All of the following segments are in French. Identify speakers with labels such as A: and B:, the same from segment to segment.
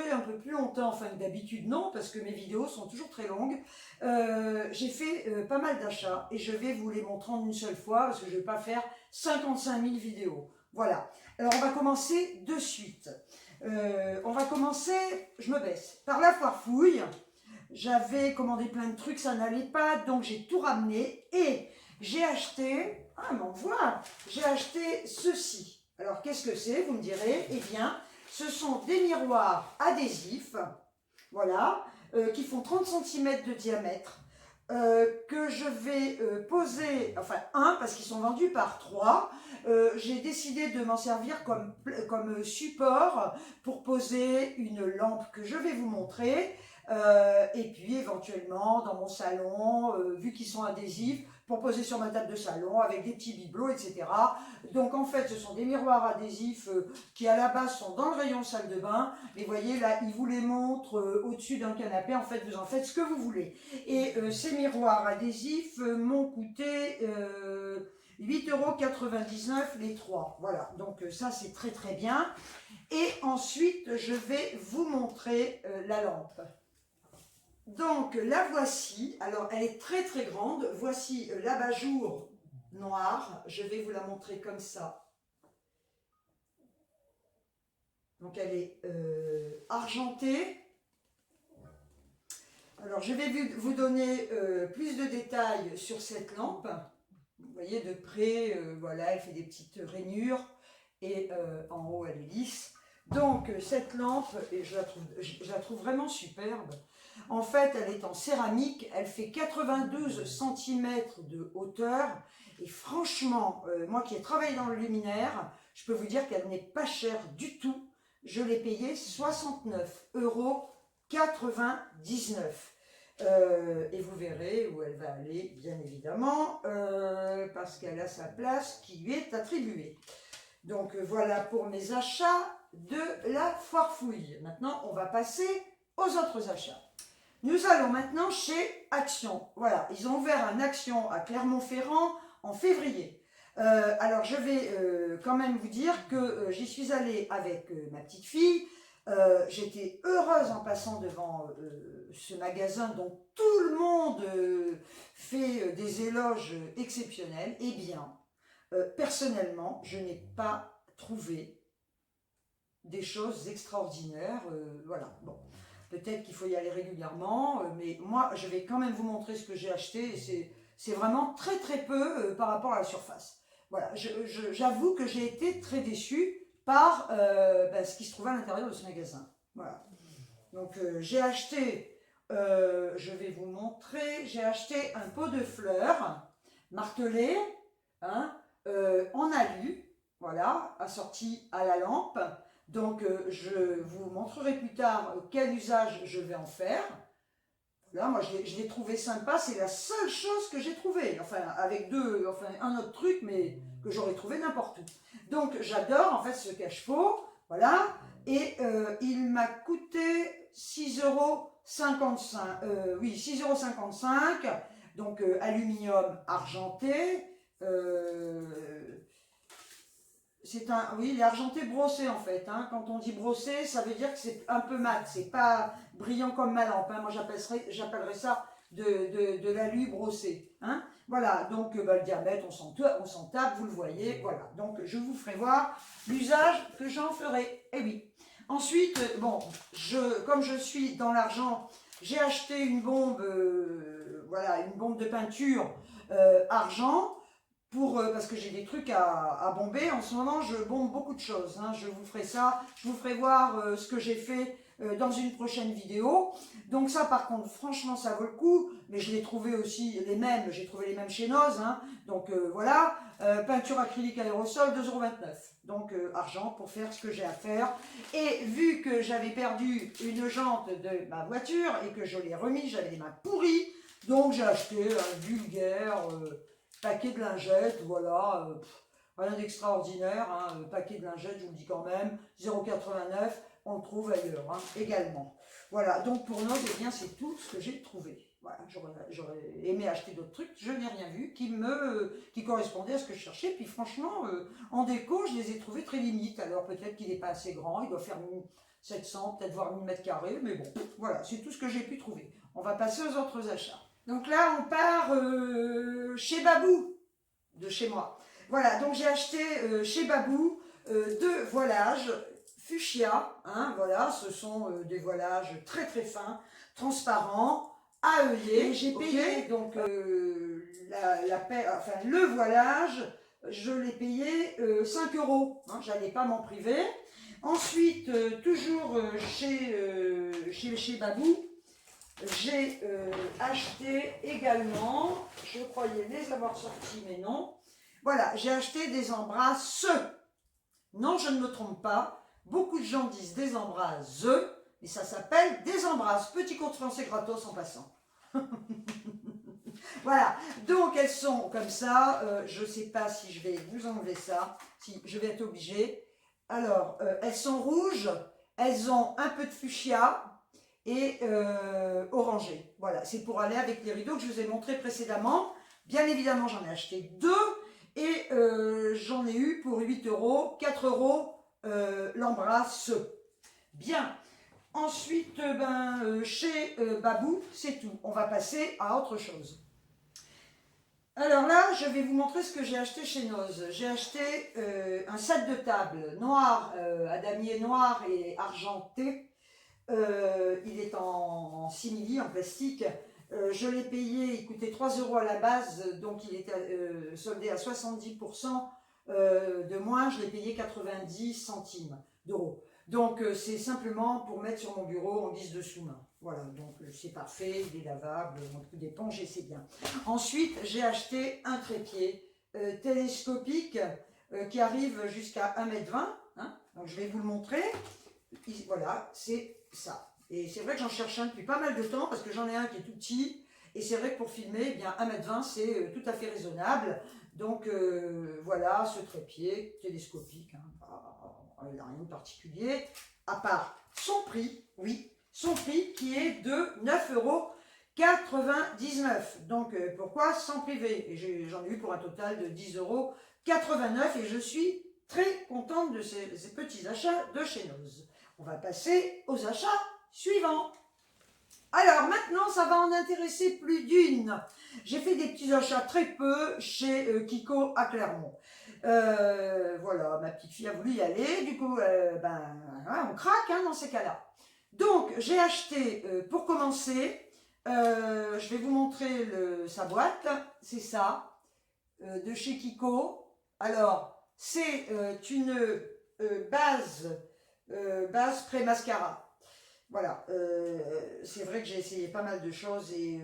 A: durer un peu plus longtemps, enfin d'habitude non, parce que mes vidéos sont toujours très longues. J'ai fait pas mal d'achats et je vais vous les montrer en une seule fois parce que je ne vais pas faire 55 000 vidéos. Voilà. Alors on va commencer de suite. On va commencer, je me baisse, par la foire fouille. J'avais commandé plein de trucs, ça n'allait pas, donc j'ai tout ramené et j'ai acheté, ah m'en voilà, j'ai acheté ceci. Alors qu'est-ce que c'est, vous me direz? Eh bien, ce sont des miroirs adhésifs, voilà, qui font 30 cm de diamètre, que je vais poser, enfin un, parce qu'ils sont vendus par 3. J'ai décidé de m'en servir comme support pour poser une lampe que je vais vous montrer. Et puis éventuellement dans mon salon, vu qu'ils sont adhésifs, pour poser sur ma table de salon avec des petits bibelots, etc. Donc en fait, ce sont des miroirs adhésifs qui à la base sont dans le rayon salle de bain. Mais voyez là, ils vous les montrent au-dessus d'un canapé. En fait, vous en faites ce que vous voulez. Et ces miroirs adhésifs m'ont coûté 8,99 € les 3. Voilà, donc ça c'est très très bien. Et ensuite, je vais vous montrer la lampe. Donc la voici, alors elle est très très grande, voici l'abat-jour noir, je vais vous la montrer comme ça. Donc elle est argentée. Alors je vais vous donner plus de détails sur cette lampe. Vous voyez de près, voilà, elle fait des petites rainures et en haut elle est lisse. Donc cette lampe, et je la trouve vraiment superbe. En fait, elle est en céramique, elle fait 92 cm de hauteur. Et franchement, moi qui ai travaillé dans le luminaire, je peux vous dire qu'elle n'est pas chère du tout. Je l'ai payée 69,99 €. Et vous verrez où elle va aller, bien évidemment, parce qu'elle a sa place qui lui est attribuée. Donc voilà pour mes achats de la foire fouille. Maintenant, on va passer aux autres achats. Nous allons maintenant chez Action. Voilà, ils ont ouvert un Action à Clermont-Ferrand en février. Alors je vais quand même vous dire que j'y suis allée avec ma petite fille. J'étais heureuse en passant devant ce magasin dont tout le monde fait des éloges exceptionnels. Eh bien, personnellement, je n'ai pas trouvé des choses extraordinaires. Voilà, bon. Peut-être qu'il faut y aller régulièrement, mais moi, je vais quand même vous montrer ce que j'ai acheté. C'est vraiment très très peu par rapport à la surface. Voilà, j'avoue que j'ai été très déçue par ce qui se trouvait à l'intérieur de ce magasin. Voilà. Donc j'ai acheté, je vais vous montrer, j'ai acheté un pot de fleurs martelé, hein, en alu, voilà, assorti à la lampe. Donc je vous montrerai plus tard quel usage je vais en faire. Là, moi je l'ai trouvé sympa, c'est la seule chose que j'ai trouvée. Enfin, avec un autre truc, mais que j'aurais trouvé n'importe où. Donc j'adore en fait ce cache-pot, voilà. Et il m'a coûté 6,55 €. Oui, 6,55 €. Donc aluminium argenté. Oui, il est argenté brossé en fait. Hein. Quand on dit brossé, ça veut dire que c'est un peu mat. C'est pas brillant comme ma lampe. Hein. Moi, j'appellerais ça de l'alu brossé. Hein. Voilà, donc le diamètre, on s'en tape, vous le voyez. Voilà, donc je vous ferai voir l'usage que j'en ferai. Et oui. Ensuite, bon, comme je suis dans l'argent, j'ai acheté une bombe, voilà, une bombe de peinture argent. Parce que j'ai des trucs à bomber. En ce moment, je bombe beaucoup de choses. Hein. Je vous ferai ça. Je vous ferai voir ce que j'ai fait dans une prochaine vidéo. Donc ça, par contre, franchement, ça vaut le coup. Mais je l'ai trouvé aussi les mêmes. J'ai trouvé les mêmes chez Noz. Hein. Donc voilà. Peinture acrylique aérosol, 2,29 €. Donc argent pour faire ce que j'ai à faire. Et vu que j'avais perdu une jante de ma voiture et que je l'ai remis, j'avais des mains pourries. Donc j'ai acheté un vulgaire... paquet de lingettes, voilà, rien d'extraordinaire, hein, paquet de lingettes, je vous le dis quand même, 0,89 €, on le trouve ailleurs, hein, également. Voilà, donc pour Noz, eh bien, c'est tout ce que j'ai trouvé. Voilà, j'aurais aimé acheter d'autres trucs, je n'ai rien vu qui correspondait à ce que je cherchais, puis franchement, en déco, je les ai trouvés très limites, alors peut-être qu'il n'est pas assez grand, il doit faire 700, peut-être voire 1000 mètres carrés, mais bon, voilà, c'est tout ce que j'ai pu trouver. On va passer aux autres achats. Donc là, on part chez Babou, de chez moi. Voilà, donc j'ai acheté chez Babou deux voilages fuchsia, hein, voilà, ce sont des voilages très très fins, transparents, à œillet. J'ai payé donc enfin, le voilage, je l'ai payé 5 euros, hein, j'allais pas m'en priver. Ensuite, toujours chez Babou, j'ai acheté également, je croyais les avoir sortis mais non, voilà, j'ai acheté des embrasses. Non, je ne me trompe pas, beaucoup de gens disent des embrasses, mais ça s'appelle des embrasses. Petit cours de français gratos en passant. Voilà, donc elles sont comme ça, je ne sais pas si je vais vous enlever ça, si je vais être obligée. Alors, elles sont rouges, elles ont un peu de fuchsia et orangé. Voilà, c'est pour aller avec les rideaux que je vous ai montré précédemment. Bien évidemment, j'en ai acheté deux et j'en ai eu pour 8 euros, 4 euros l'embrasse. Bien. Ensuite, chez Babou, c'est tout. On va passer à autre chose. Alors là, je vais vous montrer ce que j'ai acheté chez Noz. J'ai acheté un set de table noir, à damier noir et argenté. Il est en simili, en plastique. Je l'ai payé, il coûtait 3 euros à la base, donc il était soldé à 70% de moins. Je l'ai payé 90 centimes d'euros. Donc c'est simplement pour mettre sur mon bureau en guise de sous-main. Voilà, donc c'est parfait, il est lavable, un coup d'éponge et c'est bien. Ensuite, j'ai acheté un trépied télescopique qui arrive jusqu'à 1,20 m. Hein, donc je vais vous le montrer. Voilà, c'est ça. Et c'est vrai que j'en cherche un depuis pas mal de temps parce que j'en ai un qui est tout petit. Et c'est vrai que pour filmer, eh bien 1,20 m, c'est tout à fait raisonnable. Donc voilà, ce trépied télescopique, hein, il n'a rien de particulier, à part son prix, oui, son prix qui est de 9,99 €. Donc pourquoi s'en priver? Et j'en ai eu pour un total de 10,89 € et je suis très contente de ces petits achats de chez Noz. On va passer aux achats suivants. Alors maintenant, ça va en intéresser plus d'une. J'ai fait des petits achats très peu chez Kiko à Clermont. Voilà, ma petite fille a voulu y aller, du coup, on craque hein, dans ces cas-là. Donc, j'ai acheté, pour commencer, je vais vous montrer sa boîte, c'est ça, de chez Kiko. Alors, c'est une base pré-mascara. Voilà, c'est vrai que j'ai essayé pas mal de choses et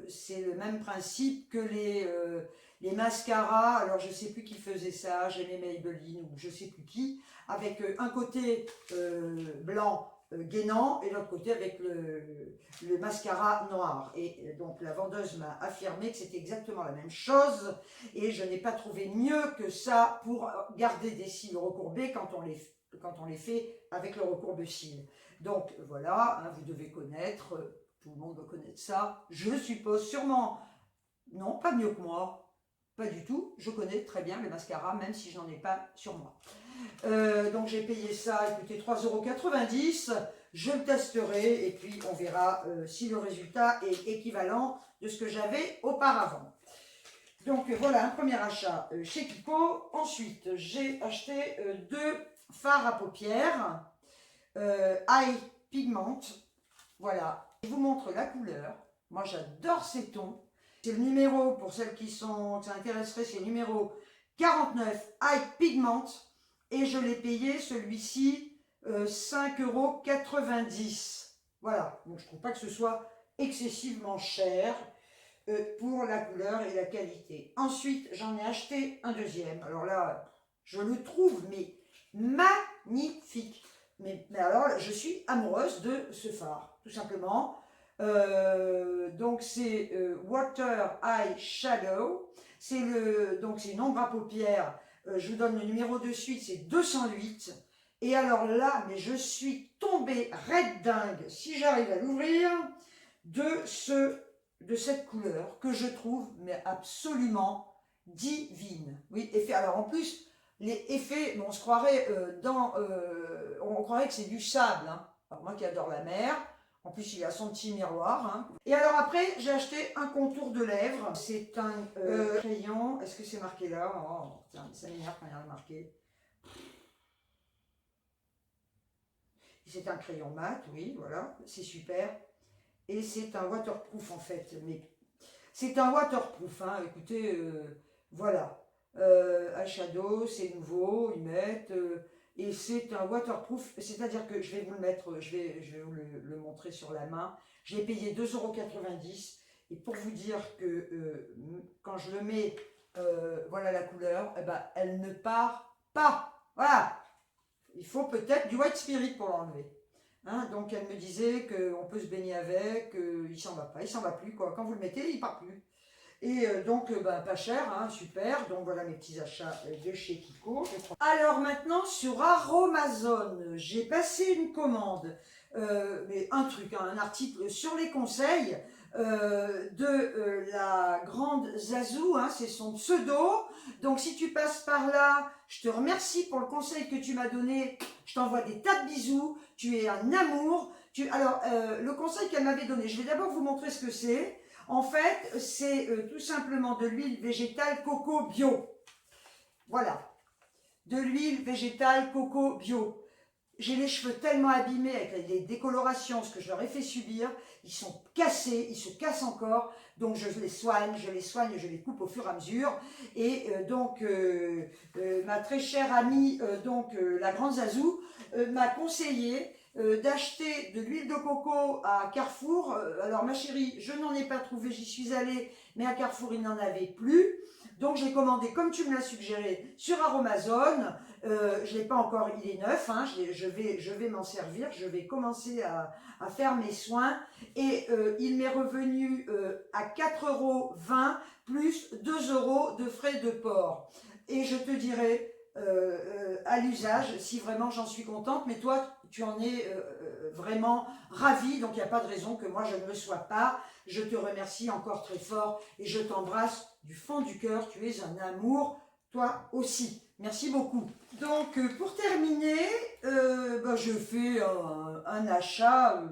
A: c'est le même principe que les mascaras. Alors je sais plus qui faisait ça, j'aimais Maybelline ou je sais plus qui, avec un côté blanc gainant et l'autre côté avec le mascara noir. Et donc la vendeuse m'a affirmé que c'était exactement la même chose et je n'ai pas trouvé mieux que ça pour garder des cils recourbés quand on les fait avec le recourbe-cils. Donc voilà, hein, vous devez connaître, tout le monde doit connaître ça, je suppose sûrement, non, pas mieux que moi, pas du tout, je connais très bien le mascara, même si je n'en ai pas sur moi. Donc j'ai payé ça, écoutez, 3,90 €, je le testerai et puis on verra si le résultat est équivalent de ce que j'avais auparavant. Donc voilà, un premier achat chez Kiko. Ensuite, j'ai acheté deux fards à paupières. Eye Pigment, voilà, je vous montre la couleur. Moi j'adore ces tons. C'est le numéro, pour celles qui ça intéresserait, c'est le numéro 49 Eye Pigment et je l'ai payé celui-ci 5,90 €. Voilà, donc je trouve pas que ce soit excessivement cher pour la couleur et la qualité. Ensuite j'en ai acheté un deuxième. Alors là, je le trouve mais magnifique. Mais alors, je suis amoureuse de ce fard, tout simplement. Donc, c'est Water Eye Shadow. Donc, c'est une ombre à paupières. Je vous donne le numéro de suite, c'est 208. Et alors là, mais je suis tombée raide dingue, si j'arrive à l'ouvrir, de cette couleur que je trouve mais absolument divine. Oui, et alors en plus, les effets, on se croirait on croirait que c'est du sable, hein. Alors moi qui adore la mer, en plus il a son petit miroir, hein. Et alors après, j'ai acheté un contour de lèvres, c'est un crayon, est-ce que c'est marqué là? Oh, ça m'énerve quand il y a rien marqué. C'est un crayon mat, oui, voilà, c'est super. Et c'est un waterproof en fait, mais c'est un waterproof, hein. Écoutez, voilà. Eyeshadow, c'est nouveau, ils mettent. Et c'est un waterproof, c'est-à-dire que je vais vous le mettre, je vais vous le montrer sur la main. Je l'ai payé 2,90 €. Et pour vous dire que quand je le mets, voilà la couleur, eh ben, elle ne part pas. Voilà. Il faut peut-être du white spirit pour l'enlever. Hein, donc elle me disait qu'on peut se baigner avec, il s'en va pas, il s'en va plus quoi. Quand vous le mettez, il part plus. Et donc bah, pas cher, hein, super. Donc voilà mes petits achats de chez Kiko. Alors maintenant sur Aromazone, j'ai passé une commande, mais un truc, hein, un article sur les conseils de la grande Zazou, hein, c'est son pseudo. Donc si tu passes par là, je te remercie pour le conseil que tu m'as donné. Je t'envoie des tas de bisous. Tu es un amour. Alors le conseil qu'elle m'avait donné, je vais d'abord vous montrer ce que c'est. En fait, c'est tout simplement de l'huile végétale coco bio. Voilà, de l'huile végétale coco bio. J'ai les cheveux tellement abîmés avec les décolorations, ce que je leur ai fait subir. Ils sont cassés, ils se cassent encore. Donc je les soigne, je les coupe au fur et à mesure. Et ma très chère amie, la grande Zazou, m'a conseillé d'acheter de l'huile de coco à Carrefour. Alors ma chérie, je n'en ai pas trouvé, j'y suis allée, mais à Carrefour, il n'en avait plus. Donc j'ai commandé, comme tu me l'as suggéré, sur Aromazone. Je ne l'ai pas encore, il est neuf, hein, je vais m'en servir, je vais commencer à faire mes soins. Et il m'est revenu à 4,20 € plus 2 € de frais de port. Et je te dirai à l'usage si vraiment j'en suis contente, mais toi tu en es vraiment ravie, donc il n'y a pas de raison que moi je ne le sois pas. Je te remercie encore très fort et je t'embrasse du fond du cœur, tu es un amour, toi aussi. Merci beaucoup. Donc pour terminer, je fais un achat,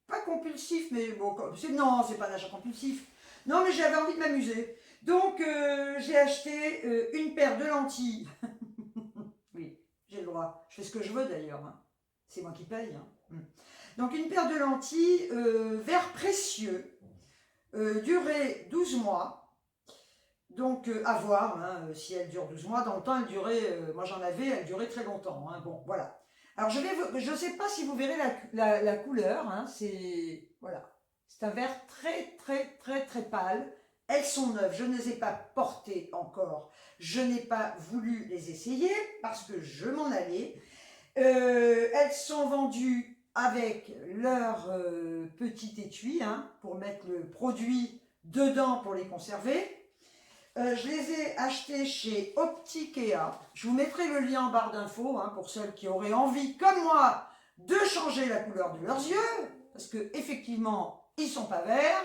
A: pas compulsif, mais bon, non, c'est pas un achat compulsif. Non, mais j'avais envie de m'amuser. Donc j'ai acheté une paire de lentilles. Oui, j'ai le droit. Je fais ce que je veux d'ailleurs, hein. C'est moi qui paye, hein. Donc une paire de lentilles vert précieux, durée 12 mois. Donc à voir, hein, si elle dure 12 mois. Dans le temps, elle durait, moi j'en avais, elle durait très longtemps, hein. Bon, voilà. Alors je ne sais pas si vous verrez la couleur, hein, c'est voilà, c'est un vert très très très très pâle. Elles sont neuves, je ne les ai pas portées encore. Je n'ai pas voulu les essayer parce que je m'en allais. Elles sont vendues avec leur petit étui, hein, pour mettre le produit dedans pour les conserver. Je les ai achetées chez Optikea. Je vous mettrai le lien en barre d'infos, hein, pour celles qui auraient envie, comme moi, de changer la couleur de leurs yeux. Parce que effectivement, ils ne sont pas verts.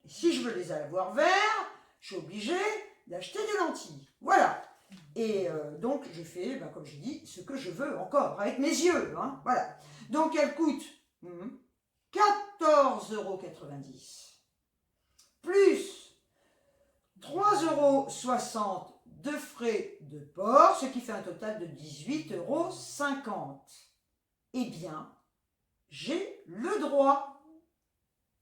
A: Et si je veux les avoir verts, je suis obligée d'acheter des lentilles. Voilà. Et donc, je fais, comme je dis, ce que je veux encore, avec mes yeux, hein, voilà. Donc, elle coûte 14,90 € plus 3,60 € de frais de port, ce qui fait un total de 18,50 €. Eh bien, j'ai le droit.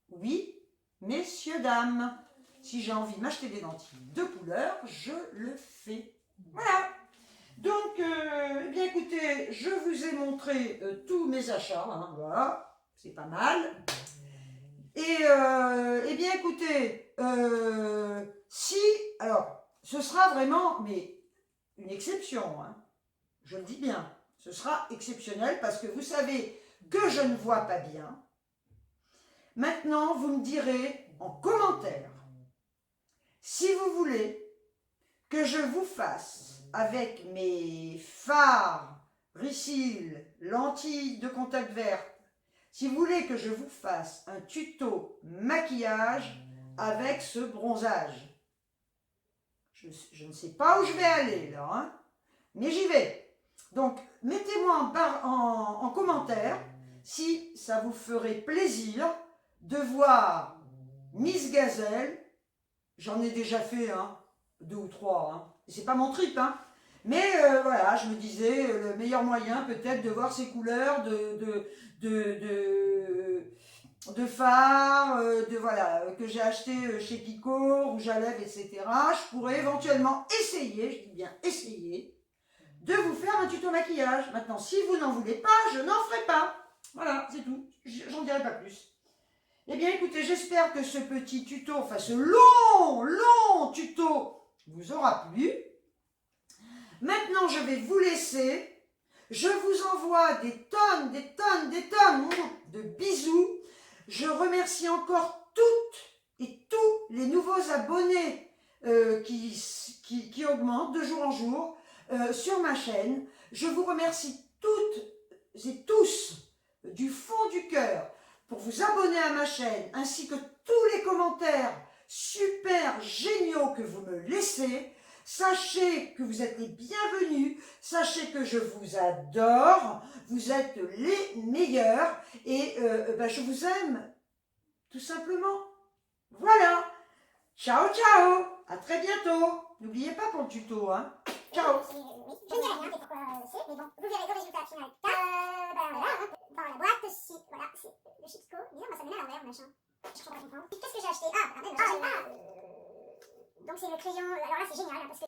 A: Oui, messieurs, dames, si j'ai envie de m'acheter des lentilles de couleur, je le fais. Voilà. Donc, eh bien écoutez, je vous ai montré tous mes achats, hein, voilà, c'est pas mal. Et eh bien écoutez, alors, ce sera vraiment, mais une exception, hein, je le dis bien, ce sera exceptionnel parce que vous savez que je ne vois pas bien. Maintenant, vous me direz en commentaire si vous voulez que je vous fasse avec mes fards, ricils, lentilles de contact verte, si vous voulez que je vous fasse un tuto maquillage avec ce bronzage. Je ne sais pas où je vais aller là, hein, mais j'y vais. Donc, mettez-moi en commentaire si ça vous ferait plaisir de voir Miss Gazelle. J'en ai déjà fait 2 ou 3. Hein. C'est pas mon trip, hein. Mais voilà, je me disais, le meilleur moyen peut-être de voir ces couleurs, de fards, voilà, que j'ai acheté chez Kiko, rouge à lèvres, etc. Je pourrais éventuellement essayer, je dis bien essayer, de vous faire un tuto maquillage. Maintenant, si vous n'en voulez pas, je n'en ferai pas. Voilà, c'est tout. J'en dirai pas plus. Eh bien, écoutez, j'espère que ce petit tuto, enfin ce long tuto, vous aura plu. Maintenant, je vais vous laisser. Je vous envoie des tonnes de bisous. Je remercie encore toutes et tous les nouveaux abonnés qui augmentent de jour en jour sur ma chaîne. Je vous remercie toutes et tous du fond du cœur pour vous abonner à ma chaîne ainsi que tous les commentaires super géniaux que vous me laissez. Sachez que vous êtes les bienvenus, sachez que je vous adore, vous êtes les meilleurs et je vous aime tout simplement. Voilà, ciao ciao, à très bientôt. N'oubliez pas pour le tuto, hein. Ciao.
B: Je ne dirai rien, mais pourquoi c'est, mais bon, vous verrez le résultat final. Voilà, dans la boîte, voilà, c'est le Chico. Bizarre, moi ça me met à l'envers, machin. Je crois pas comprendre. Qu'est-ce que j'ai acheté? Donc c'est le crayon, alors là c'est génial, hein, parce que